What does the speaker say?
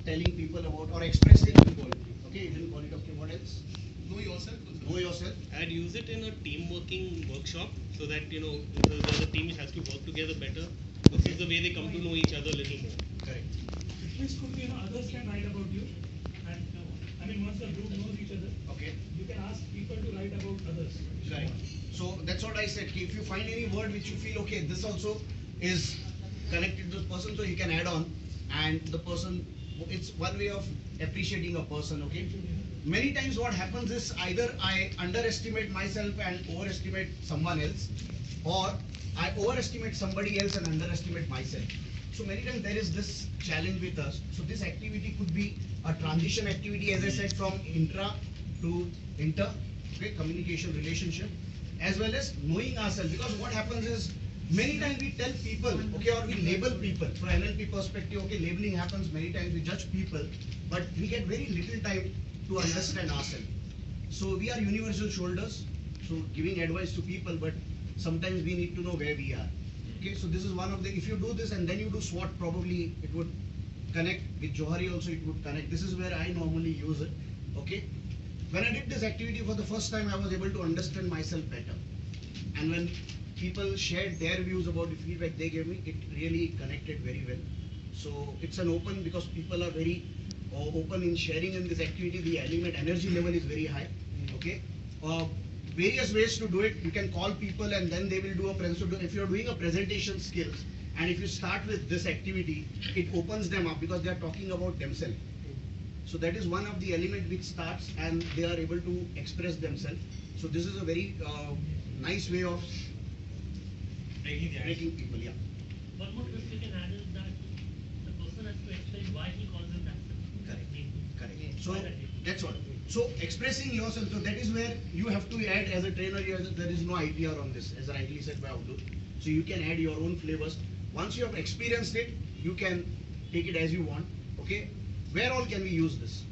telling people about or expressing inequality. Okay, inequality. Okay, what else? Know yourself. Know yourself. I'd use it in a team working workshop so that the team has to work together better. This is the way they come to know each other a little more. Correct. This could be, others can write about you, and I mean, once the group knows each other, Okay. you can ask people to write about others. Right. So that's what I said. If you find any word which you feel okay, this also is connected to the person, so you can add on, and the person. It's one way of appreciating a person. Okay. Many times what happens is either I underestimate myself and overestimate someone else, or I overestimate somebody else and underestimate myself. So many times there is this challenge with us. So this activity could be a transition activity, as I said, from intra to inter, okay, communication relationship, as well as knowing ourselves. Because what happens is many times we tell people, okay, or we label people. From NLP perspective, okay, labeling happens many times. We judge people, but we get very little time to understand ourselves. So we are universal shoulders, so giving advice to people, but sometimes we need to know where we are. Okay, so this is one of the, if you do this and then you do SWOT, probably it would connect with Johari also, it would connect. This is where I normally use it. Okay, when I did this activity for the first time, I was able to understand myself better. And when people shared their views about the feedback they gave me, it really connected very well. So it's an open, because people are very open in sharing in this activity. The element energy level is very high. Okay, various ways to do it. You can call people and then they will do a presentation. If you're doing a presentation skills, and if you start with this activity, it opens them up because they are talking about themselves. So that is one of the element which starts and they are able to express themselves. So this is a very nice way of making people. Yeah. One more twist you can add is that the person has to explain why he calls him that. Correct. Correct. So that's what. So expressing yourself, so that is where you have to add as a trainer. There is no IPR on this, as rightly said by Abdul. So you can add your own flavors. Once you have experienced it, you can take it as you want. Okay. Where all can we use this?